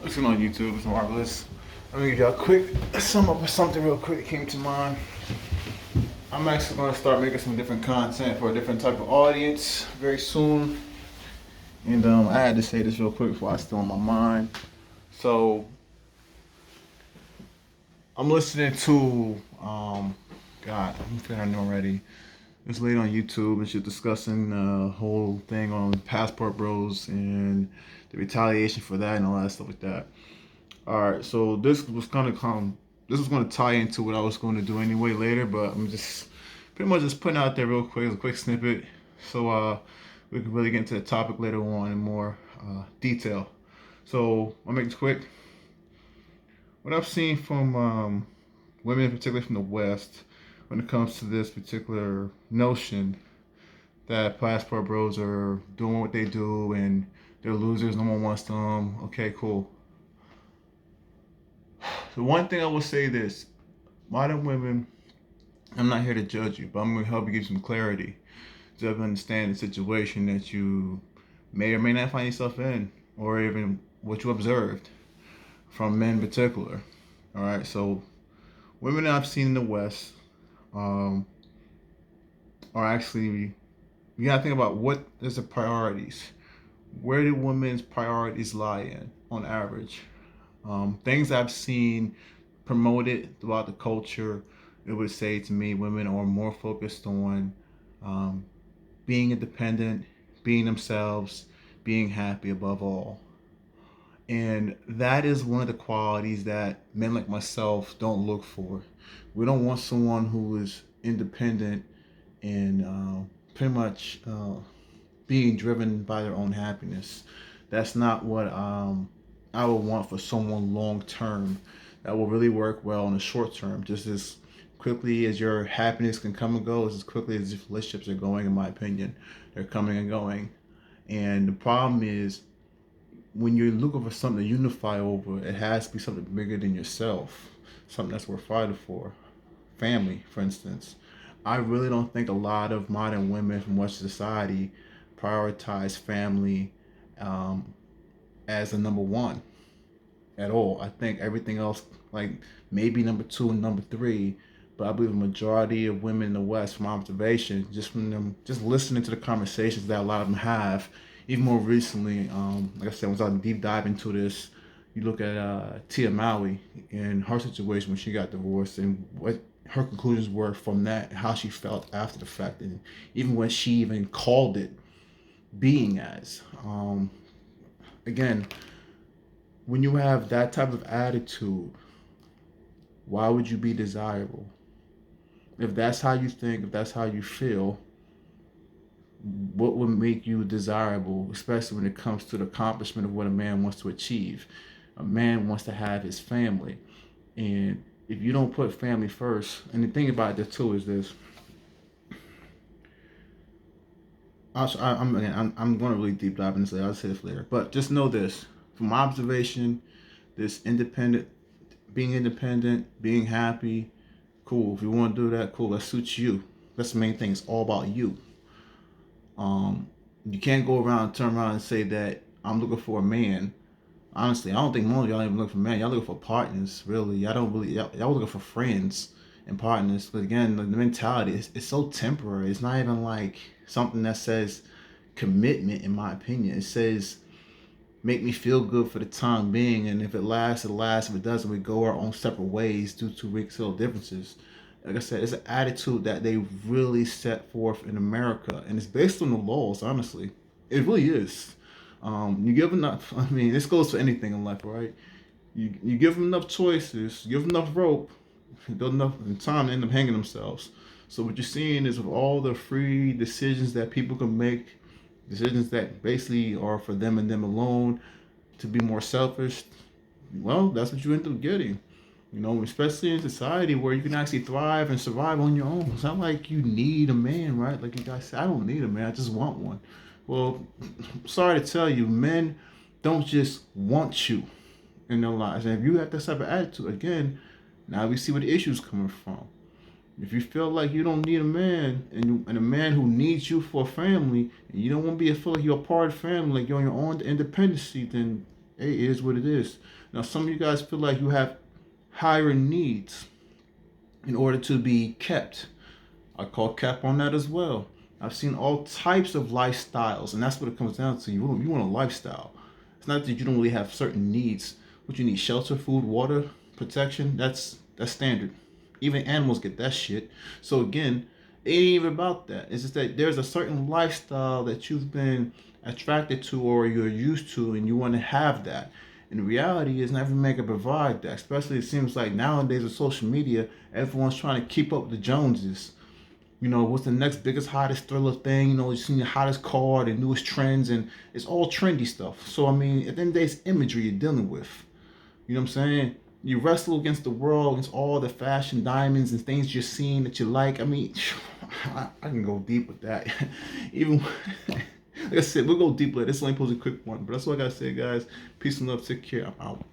Listen on YouTube. It's marvelous. Let me give y'all a quick sum up of something real quick that came to mind. I'm actually going to start making some different content for a different type of audience very soon. And I had to say this real quick before I still on my mind. So I'm listening to God, I'm forgetting her name already. This lady on YouTube, and she's discussing the whole thing on Passport Bros and the retaliation for that and all that stuff like that. All right, so this was gonna come. This was gonna tie into what I was going to do anyway later, but I'm just pretty much just putting out there real quick, a quick snippet, so we can really get into the topic later on in more detail. So I'll make this quick. What I've seen from women, particularly from the West, when it comes to this particular notion that passport bros are doing what they do and they're losers, no one wants them. Okay, cool. The one thing I will say this, modern women, I'm not here to judge you, but I'm going to help you give some clarity to understand the situation that you may or may not find yourself in, or even what you observed from men in particular. All right, so women that I've seen in the West um, are actually, you gotta think about what is the priorities. Where do women's priorities lie in on average? Things I've seen promoted throughout the culture, it would say to me women are more focused on um, being independent, being themselves, being happy above all. And that is one of the qualities that men like myself don't look for. We don't want someone who is independent and pretty much being driven by their own happiness. That's not what I would want for someone long term. That will really work well in the short term. Just as quickly as your happiness can come and go, as quickly as relationships are going, in my opinion, they're coming and going. And the problem is when you're looking for something to unify over, it has to be something bigger than yourself, something that's worth fighting for. Family, for instance. I really don't think a lot of modern women from Western society prioritize family um, as a number one at all. I think everything else, like maybe number two and number three, but I believe the majority of women in the West, from observation, just from them, just listening to the conversations that a lot of them have, even more recently, like I said, once I deep dive into this, you look at Tia Maui and her situation when she got divorced and what her conclusions were from that, how she felt after the fact, and even when she even called it being as. Again, when you have that type of attitude, why would you be desirable? If that's how you think, if that's how you feel, what would make you desirable, especially when it comes to the accomplishment of what a man wants to achieve? A man wants to have his family. And if you don't put family first, and the thing about this too is this, I'm going to really deep dive into this. I'll say this later. But just know this, from my observation, this being independent, being happy, cool. If you want to do that, cool. That suits you. That's the main thing. It's all about you. You can't go around and turn around and say that I'm looking for a man. Honestly, I don't think most of y'all even looking for men. Y'all looking for partners, really. Y'all looking for friends and partners. But again, the mentality is so temporary. It's not even like something that says commitment, in my opinion. It says make me feel good for the time being, and if it lasts, it lasts. If it doesn't, we go our own separate ways due to racial differences. Like I said, it's an attitude that they really set forth in America, and it's based on the laws. Honestly, it really is. You give enough. I mean, this goes for anything in life, right? You give them enough choices, you give them enough rope, don't enough time, they end up hanging themselves. So what you're seeing is with all the free decisions that people can make, decisions that basically are for them and them alone, to be more selfish, well, that's what you end up getting. You know, especially in society where you can actually thrive and survive on your own. It's not like you need a man, right? Like you guys say, I don't need a man, I just want one. Well, sorry to tell you, men don't just want you in their lives. And if you have this type of attitude, again, now we see where the issue's coming from. If you feel like you don't need a man, and a man who needs you for a family, and you don't want to feel like you're a part of the family, like you're on your own independency, then It is what it is. Now, some of you guys feel like you have higher needs in order to be kept. I call cap on that as well. I've seen all types of lifestyles, and that's what it comes down to. You want a lifestyle. It's not that you don't really have certain needs. What you need: shelter, food, water, protection. That's standard. Even animals get that shit. So again, it ain't even about that. It's just that there's a certain lifestyle that you've been attracted to or you're used to, and you want to have that. And the reality is, not every man can provide that. Especially, it seems like nowadays with social media, everyone's trying to keep up with the Joneses. You know, what's the next biggest, hottest thriller thing? You know, you've seen the hottest car, the newest trends, and it's all trendy stuff. So, I mean, at the end of the day, it's imagery you're dealing with. You know what I'm saying? You wrestle against the world, against all the fashion diamonds and things you're seeing that you like. I mean, I can go deep with that. Even, like I said, we'll go deep with it. This is only supposed to be a quick one. But that's all I got to say, guys. Peace and love. Take care. I'm out.